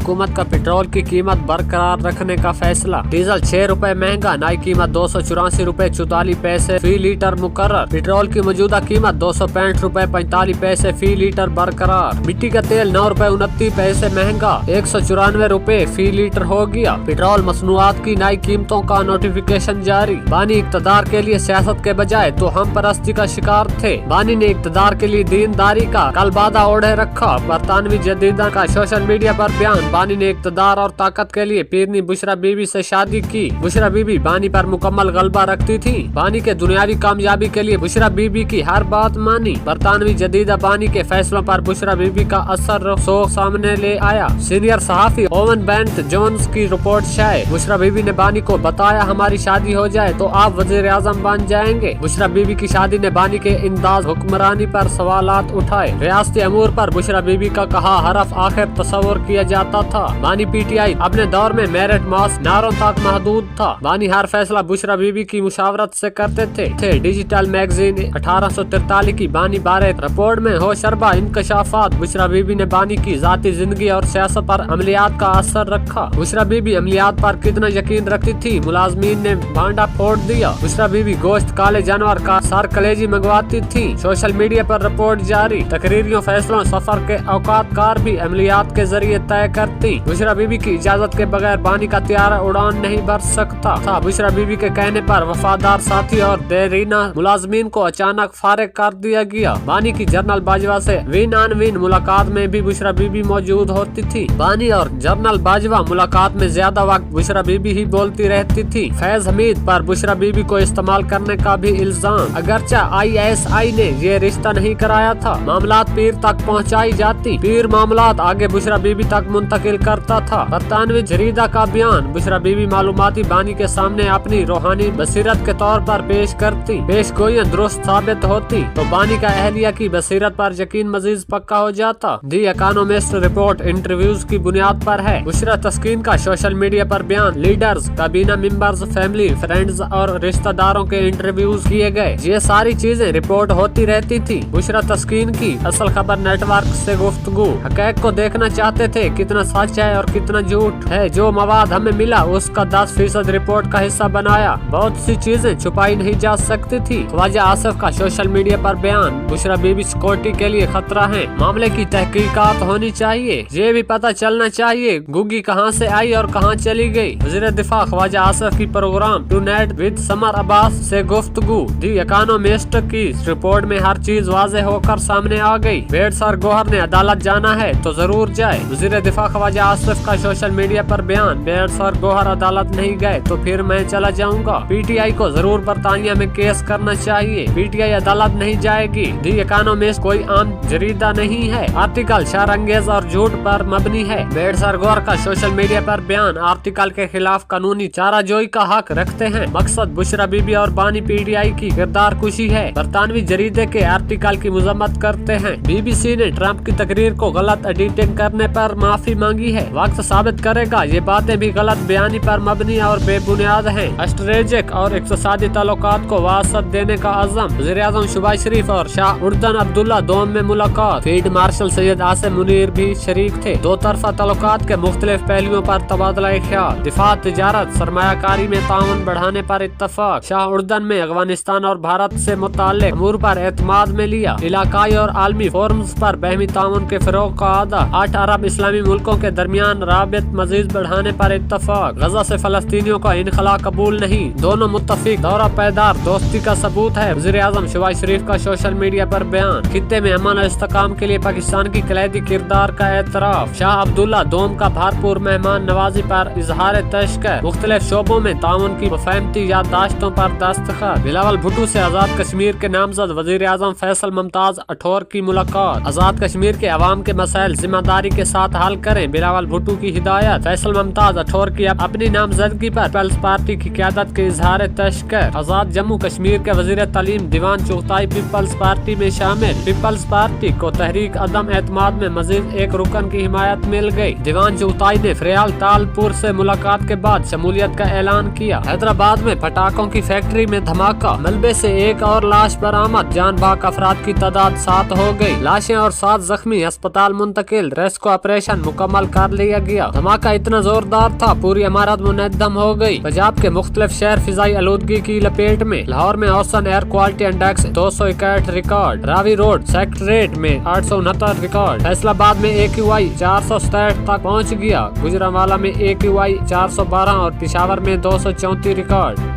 हुकूमत का पेट्रोल की कीमत बरकरार रखने का फैसला। डीजल 6 रुपए महंगा, नई कीमत 284 रुपए 44 पैसे फी लीटर मुकर्रर। पेट्रोल की मौजूदा कीमत 265 रुपए 45 पैसे फी लीटर बरकरार। मिट्टी का तेल 9 रुपए 29 पैसे महंगा, 194 रुपए फी लीटर हो गया। पेट्रोल मसनूआत की नई कीमतों का नोटिफिकेशन जारी। बानी इक़्तिदार के लिए सियासत के बजाय तो हम परस्ती का शिकार थे। बानी ने इक़्तिदार के लिए दीनदारी का कलबादा ओढ़े रखा। बरतानवी जदीदा का सोशल मीडिया पर बयान। बानी ने इक़्तिदार और ताकत के लिए पीरनी बुशरा बीबी से शादी की। बुशरा बीबी बानी पर मुकम्मल गलबा रखती थी। बानी के दुनियावी कामयाबी के लिए बुशरा बीबी की हर बात मानी। बरतानवी जदीदा बानी के फैसलों पर बुशरा बीबी का असर रसूख सामने ले आया। सीनियर सहाफी ओवन बेंट जोन्स की रिपोर्ट शाये। बुशरा बीबी ने बानी को बताया, हमारी शादी हो जाए तो आप वज़ीर आज़म बन जाएंगे। बुशरा बीबी की शादी ने बानी के इंदाज हुक्मरानी पर सवालात उठाए। रियासती अमूर पर बुशरा बीबी का कहा हरफ आखिर तस्वर किया जाता था। बानी पीटीआई अपने दौर में मेरिट मास नारों तक महदूद था। बानी हर फैसला बुशरा बीबी की मुशावरत से करते थे। डिजिटल मैगजीन 1843 की बानी बारे रिपोर्ट में होशरबा इंकशाफात। बुशरा बीबी ने बानी की जाती जिंदगी और सियासत पर अमलियात का असर रखा। बुशरा बीबी अमलियात पर कितना यकीन रखती थी, मुलाजमीन ने भांडा फोड़ दिया। बुशरा बीबी गोश्त काले जानवर का सर कलेजी मंगवाती थी। सोशल मीडिया पर रिपोर्ट जारी। तकरीरियों, फैसलों, सफर के औकात कार भी अमलियात के जरिए तय करती। बुशरा बीबी की इजाजत के बगैर बानी का त्यारा उड़ान नहीं भर सकता था। बुशरा बीबी के कहने पर वफादार साथी और देरीना मुलाजमीन को अचानक फारिग कर दिया गया। बानी की जनरल बाजवा से विन आन विन मुलाकात में भी बुशरा बीबी मौजूद होती थी। बानी और जनरल बाजवा मुलाकात में ज्यादा वक्त बुशरा बीबी ही बोलती रहती थी। फैज हमीद पर बुशरा बीबी को इस्तेमाल करने का भी इल्जाम। अगरचा ISI ने ये रिश्ता नहीं कराया था, मामलात पीर तक पहुँचाई जाती। पीर मामलात आगे बुशरा बीबी तक मुंतकिल करता था। बरतानवी जरीदा का बयान। बुशरा बीबी मालूमाती बानी के सामने अपनी रूहानी बसीरत के तौर पर पेश करती। पेशगोइयां दुरुस्त साबित होती तो बानी का अहलिया की बसीरत पर यकीन मजीद पक्का हो जाता। दी इकोनॉमिस्ट रिपोर्ट इंटरव्यूज की बुनियाद पर है। बुशरा तस्कीन का सोशल मीडिया पर बयान। लीडर्स, काबीना मेंबर्स, फैमिली, फ्रेंड्स और रिश्तेदारों के इंटरव्यूज किए गए। ये सारी चीजें रिपोर्ट होती रहती थी। बुशरा तस्कीन की असल खबर नेटवर्क से गुफ्तगू। हक़ैक़ को देखना चाहते थे, कितना सच है और कितना झूठ है। जो मवाद हमें मिला उसका 10% रिपोर्ट का हिस्सा बनाया। बहुत सी चीजें छुपाई नहीं जा सकती थी। ख्वाजा आसिफ का सोशल मीडिया पर बयान। बुशरा बीबी सिक्योरिटी के लिए खतरा है, मामले की तहकीकात होनी चाहिए। ये भी पता चलना चाहिए गुगी कहां से आई और कहां चली गई। वज़ीर दिफा ख्वाजा आसिफ की program tonight with Samar Abbas से गुफ्तगू। दी इकोनॉमिस्ट की रिपोर्ट में हर चीज वाज़ेह होकर सामने आ गई। बेड सर गोहर ने अदालत जाना है तो जरूर जाए। वज़ीर दिफा ख्वाजा आसिफ का सोशल मीडिया पर बयान। बेड सर गोहर अदालत नहीं गए तो फिर मैं चला जाऊंगा। PTI को जरूर बरतानिया में केस करना चाहिए। PTI अदालत नहीं जाएगी। दी इकोनॉमिस्ट कोई आम जरीदा नहीं है। आर्टिकल शरअंगेज और झूठ पर मबनी है। बेड सर गोहर का सोशल मीडिया पर बयान। आर्टिकल के खिलाफ कानूनी चाराजोई का हक रखते हैं। मकसद बुशरा बीबी और बानी PTI की किरदार कुशी है। बरतानवी जरीदे के आर्टिकल की मजम्मत करते हैं। BBC ने ट्रंप की तकरीर को गलत एडिटिंग करने पर माफी मांगी है। वक्त साबित करेगा ये बातें भी गलत बयानी पर मबनी और बेबुनियाद हैं। स्ट्रेटेजिक और इक्तिसादी ताल्लुकात को वासत देने का अज़म। वज़ीर आज़म शहबाज शरीफ और शाह उर्दन अब्दुल्ला दोम में मुलाकात। फील्ड मार्शल सैयद आसिम मुनीर भी शरीक थे। दो तरफा ताल्लुकात के मुख्तलिफ पहलुओं पर तबादला ख्याल। दिफा, तिजारत, सरमायाकारी में ताउन बढ़ाने पर इत्तफाक। शाह उर्दन में अफगानिस्तान और भारत से मुताल्लिक़ अमूर पर एतमाद में लिया। इलाकाई और आलमी फोरम्स पर बहमी ताउन के फरोग का आदा। 8 अरब इस्लामी मुल्कों के दरमियान राबित मजीद बढ़ाने पर इत्तफाक। गजा से फलस्तीनियों का इनखला कबूल नहीं, दोनों मुत्तफिक। दौरा पैदार दोस्ती का सबूत है। वज़ीर आज़म शहबाज शरीफ का सोशल मीडिया पर बयान। खित्ते में अमन और इस्तेकाम के लिए पाकिस्तान की कलैदी किरदार का एतराफ। शाह अब्दुल्ला दोम का भरपूर मेहमान नवाजी पर इजहार तशक्कुर। मुख्तलिफ शोबों में ताउन की मुफाहमती याददाश्तों पर दस्तखत। बिलावल भुट्टो से आज़ाद कश्मीर के नामजद वज़ीर आज़म फैसल मुमताज अठौर की मुलाकात। आज़ाद कश्मीर के अवाम के मसाइल जिम्मेदारी के साथ हल करें, बिलावल भुट्टो की हिदायत। फैसल मुमताज अठौर की अपनी नामजदगी पर पीपल्स पार्टी की क़यादत के इजहार तशक्कुर। आज़ाद जम्मू कश्मीर के वज़ीर तालीम दीवान चुगताई पीपल्स पार्टी में शामिल। पीपल्स पार्टी को तहरीक अदम एतमाद में मजीद एक रुकन की हिमायत मिल गई। दीवान चुगताई ने फ्रियाल तालपुर से मुलाकात के बाद शमूलियत का ऐलान किया। हैदराबाद में पटाखों की फैक्ट्री में धमाका, मलबे से एक और लाश बरामद। जान बाक अफराद की तादाद 7 हो गई। लाशें और 7 जख्मी अस्पताल मुंतकिल। रेस्क्यू ऑपरेशन मुकम्मल मुकम्मल कर लिया गया। धमाका इतना जोरदार था, पूरी इमारत मुनहदम हो गई। पंजाब के मुख्तलिफ शहर फिजाई आलूदगी की लपेट में। लाहौर में औसतन air quality index 261 record, Ravi road secretariat में 869 रिकॉर्ड, फैसलाबाद में AQI 467 तक पहुँच गया, गुजरांवाला में AQI 412 और पिशावर में 234 रिकॉर्ड।